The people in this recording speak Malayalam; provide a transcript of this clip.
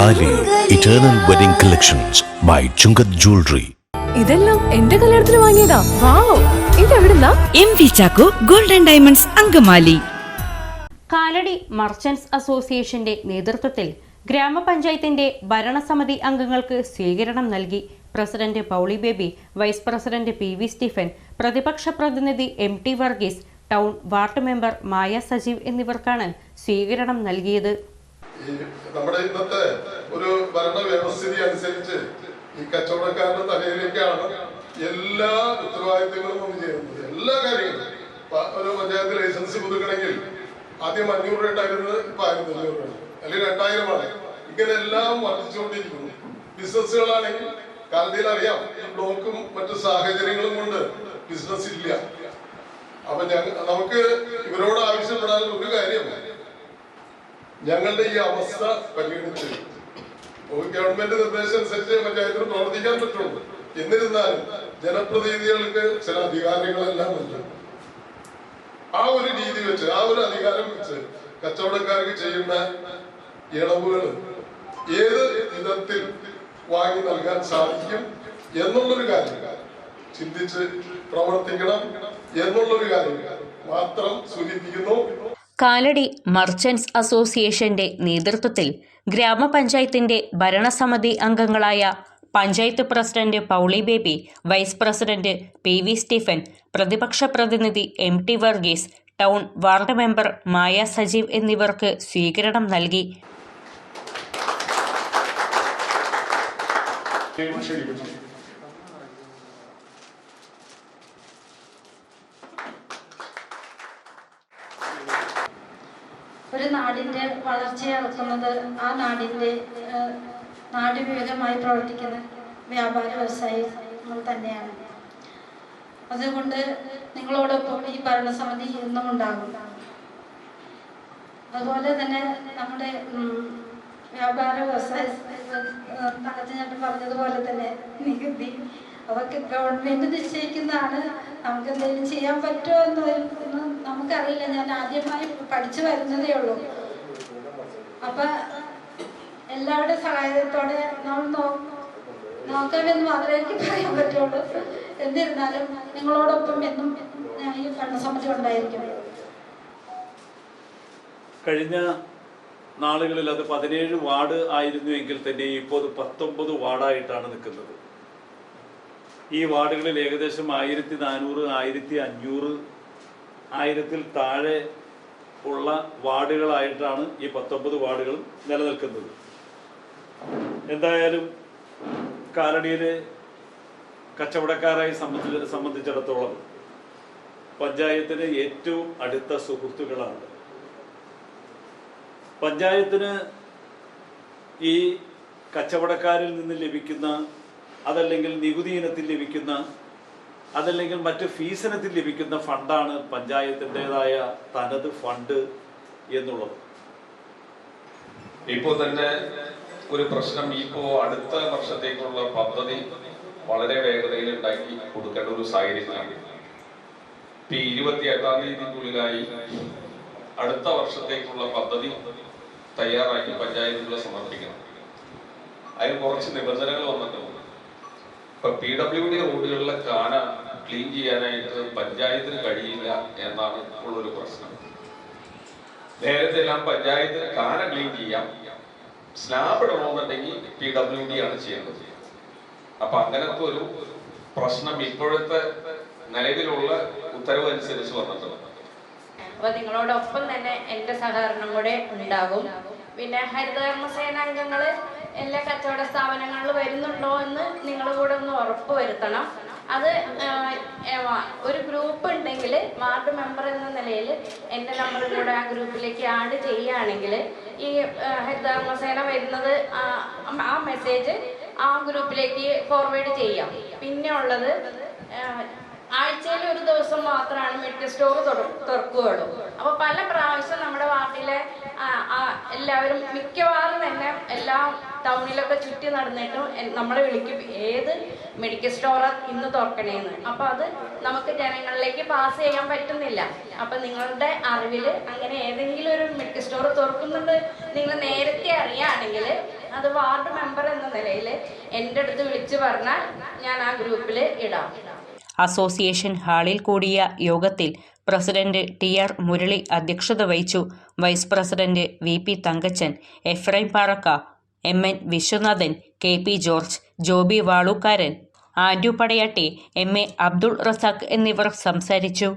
താലി eternal wedding collections by Chungath jewellery. ഇതെല്ലാം എന്റെ കല്യാണത്തിന് വാങ്ങിയതാ. വാവ്, ഇതെവിടുന്നാ? MV Chacko golden diamonds Angamaly. Kalady merchants അസോസിയേഷന്റെ നേതൃത്വത്തിൽ ഗ്രാമപഞ്ചായത്തിന്റെ ഭരണസമിതി അംഗങ്ങൾക്ക് സ്വീകരണം നൽകി. President Pauly Baby, vice president PV Stephen, പ്രതിപക്ഷ പ്രതിനിധി MT Varghese, town ward member Maya Sajeev എന്നിവർക്കാണ് സ്വീകരണം നൽകിയത്. നമ്മുടെ ഇന്നത്തെ ഒരു ഭരണ വ്യവസ്ഥിതി അനുസരിച്ച് ഈ കച്ചവടക്കാരുടെ തലയിലേക്കാണ് എല്ലാ ഉത്തരവാദിത്തങ്ങളും വന്നു ചേരുന്നത്. എല്ലാ കാര്യങ്ങളും ഒരു പഞ്ചായത്ത് ലൈസൻസ് പുതുക്കണമെങ്കിൽ ആദ്യം 500 രൂപ ഉണ്ടായിരുന്നത് ഇപ്പൊ 1500 രൂപ അല്ലെങ്കിൽ 2000 ആണ്. ഇങ്ങനെ എല്ലാം വർദ്ധിച്ചുകൊണ്ടിരിക്കുന്നു. ബിസിനസ്സുകളാണെങ്കിൽ കാലത്തിൽ അറിയാം, ഈ ബ്ലോക്കും മറ്റു സാഹചര്യങ്ങളും കൊണ്ട് ബിസിനസ് ഇല്ല. അപ്പൊ നമുക്ക് ഇവരോട് ആവശ്യപ്പെടാൻ ഒരു കാര്യം, ഞങ്ങളുടെ ഈ അവസ്ഥ പരിഗണിച്ച് ഗവൺമെന്റ് നിർദ്ദേശം അനുസരിച്ച് പഞ്ചായത്തിന് പ്രവർത്തിക്കാൻ പറ്റുള്ളൂ. എന്നിരുന്നാലും ജനപ്രതിനിധികൾക്ക് ചില അധികാരങ്ങളെല്ലാം ഉണ്ട്. ആ ഒരു രീതി വെച്ച്, ആ ഒരു അധികാരം വെച്ച് കച്ചവടക്കാർക്ക് ചെയ്യുന്ന ഇളവുകൾ ഏത് വിധത്തിൽ വാങ്ങി നൽകാൻ സാധിക്കും എന്നുള്ളൊരു കാര്യം ചിന്തിച്ച് പ്രവർത്തിക്കണം എന്നുള്ളൊരു കാര്യം മാത്രം സൂചിപ്പിക്കുന്നു. കാലടി മർച്ചന്റ്സ് അസോസിയേഷന്റെ നേതൃത്വത്തിൽ ഗ്രാമപഞ്ചായത്തിന്റെ ഭരണസമിതി അംഗങ്ങളായ panchayat president Pauly Baby, vice president PV Stephen, പ്രതിപക്ഷ പ്രതിനിധി MT Varghese, town ward member Maya Sajeev എന്നിവർക്ക് സ്വീകരണം നൽകി. ഒരു നാടിൻ്റെ വളർച്ചയെ അളക്കുന്നത് ആ നാടിൻ്റെ നാടുവിവേകമായി പ്രവർത്തിക്കുന്ന വ്യാപാര വ്യവസായങ്ങൾ തന്നെയാണ്. അതുകൊണ്ട് നിങ്ങളോടൊപ്പം ഈ ഭരണസമിതി എന്നും ഉണ്ടാകും. അതുപോലെ തന്നെ നമ്മുടെ വ്യാപാര വ്യവസായ തങ്കച്ചേട്ടൻ പറഞ്ഞതുപോലെ തന്നെ നികുതി അതൊക്കെ ഗവൺമെന്റ് നിശ്ചയിക്കുന്നതാണ്. നമുക്ക് എന്തെങ്കിലും ചെയ്യാൻ പറ്റുമോ എന്ന് നമുക്കറിയില്ല. ഞാൻ ആദ്യമായി പഠിച്ചു വരുന്നതേ ഉള്ളൂ. അപ്പൊ എല്ലാവരുടെ സഹായത്തോടെ നമ്മൾ നോക്കാമെന്ന് മാത്രമേ എനിക്ക് പറയാൻ പറ്റുള്ളൂ. എന്നിരുന്നാലും നിങ്ങളോടൊപ്പം എന്നും ഈ ഭരണസമിതി ഉണ്ടായിരിക്കും. കഴിഞ്ഞ നാളുകളിൽ അത് 17 വാർഡ് ആയിരുന്നു എങ്കിൽ തന്നെ ഇപ്പോൾ 19 വാർഡായിട്ടാണ് നിൽക്കുന്നത്. ഈ വാർഡുകളിൽ ഏകദേശം 1400, 1500, 1000-ൽ താഴെ ഉള്ള വാർഡുകളായിട്ടാണ് ഈ 19 വാർഡുകൾ നിലനിൽക്കുന്നത്. എന്തായാലും കാലടിയിലെ കച്ചവടക്കാരായി സംബന്ധിച്ചിടത്തോളം പഞ്ചായത്തിന് ഏറ്റവും അടുത്ത സുഹൃത്തുക്കളാണ്. പഞ്ചായത്തിന് ഈ കച്ചവടക്കാരിൽ നിന്ന് ലഭിക്കുന്ന, അതല്ലെങ്കിൽ നികുതി ഇനത്തിൽ ലഭിക്കുന്ന, അതല്ലെങ്കിൽ മറ്റ് ഫീസ് ഇനത്തിൽ ലഭിക്കുന്ന ഫണ്ടാണ് പഞ്ചായത്തിൻ്റെതായ തനത് ഫണ്ട് എന്നുള്ളത്. ഇപ്പോൾ തന്നെ ഒരു പ്രശ്നം, ഇപ്പോൾ അടുത്ത വർഷത്തേക്കുള്ള പദ്ധതി വളരെ വേഗതയിൽ ഉണ്ടാക്കി കൊടുക്കേണ്ട ഒരു സാഹചര്യത്തിലാണ്. ഇപ്പൊ 28-ാം തീയതിക്കുള്ളിലായി അടുത്ത വർഷത്തേക്കുള്ള പദ്ധതി തയ്യാറാക്കി പഞ്ചായത്തുകൾ സമർപ്പിക്കണം. അതിന് കുറച്ച് നിബന്ധനകൾ വന്നിട്ടുണ്ട്. ഇപ്പൊ PWD റോഡുകളിലെ കാന ക്ലീൻ ചെയ്യാനായിട്ട് പഞ്ചായത്തിന് കഴിയില്ല എന്നാണ് ഉള്ളൊരു പ്രശ്നം. നേരത്തെ എല്ലാം പഞ്ചായത്തിന് കാന ക്ലീൻ ചെയ്യാം, സ്ലാബ് ഇടണമെന്നുണ്ടെങ്കിൽ PWD ആണ് ചെയ്യേണ്ടത്. അപ്പൊ അങ്ങനത്തെ ഒരു പ്രശ്നം ഇപ്പോഴത്തെ നിലവിലുള്ള ഉത്തരവ് അനുസരിച്ച് വന്നിട്ടുണ്ട്. അപ്പൊ നിങ്ങളോടൊപ്പം തന്നെ എൻ്റെ സഹകരണം കൂടെ ഉണ്ടാകും. പിന്നെ ഹരിതകർമ്മസേന അംഗങ്ങൾ എല്ലാ കച്ചവട സ്ഥാപനങ്ങളിൽ വരുന്നുണ്ടോ എന്ന് നിങ്ങൾ കൂടെ ഒന്ന് ഉറപ്പ് വരുത്തണം. അത് ഒരു ഗ്രൂപ്പ് ഉണ്ടെങ്കിൽ വാർഡ് മെമ്പർ എന്ന നിലയിൽ എൻ്റെ നമ്പർ കൂടെ ആ ഗ്രൂപ്പിലേക്ക് ആഡ് ചെയ്യുകയാണെങ്കിൽ ഈ ഹരിതകർമ്മസേന വരുന്നത് ആ മെസ്സേജ് ആ ഗ്രൂപ്പിലേക്ക് ഫോർവേഡ് ചെയ്യാം. പിന്നെ ഉള്ളത്, ആഴ്ചയിൽ ഒരു ദിവസം മാത്രമാണ് മെഡിക്കൽ സ്റ്റോർ തുറക്കുകയുള്ളൂ. അപ്പോൾ പല പ്രാവശ്യം നമ്മുടെ വാർഡിലെ എല്ലാവരും മിക്കവാറും തന്നെ എല്ലാ ടൗണിലൊക്കെ ചുറ്റി നടന്നിട്ടും നമ്മളെ വിളിക്കും, ഏത് മെഡിക്കൽ സ്റ്റോറാ ഇന്ന് തുറക്കണേന്ന്. അപ്പോൾ അത് നമുക്ക് ജനങ്ങളിലേക്ക് പാസ് ചെയ്യാൻ പറ്റുന്നില്ല. അപ്പം നിങ്ങളുടെ അറിവിൽ അങ്ങനെ ഏതെങ്കിലും ഒരു മെഡിക്കൽ സ്റ്റോർ തുറക്കുന്നുണ്ട് നിങ്ങൾ നേരത്തെ അറിയുകയാണെങ്കിൽ അത് വാർഡ് മെമ്പർ എന്ന നിലയിൽ എൻ്റെ അടുത്ത് വിളിച്ചു പറഞ്ഞാൽ ഞാൻ ആ ഗ്രൂപ്പിൽ ഇടാം. അസോസിയേഷൻ ഹാളിൽ കൂടിയ യോഗത്തിൽ പ്രസിഡന്റ് TR മുരളി അധ്യക്ഷത വഹിച്ചു. Vice president VP Thankachan, Ephraim Parakka, MN Viswanathan, KP George, Joby Valookaran, Andrew Padayatti, MA Abdul Razak എന്നിവർ സംസാരിച്ചു.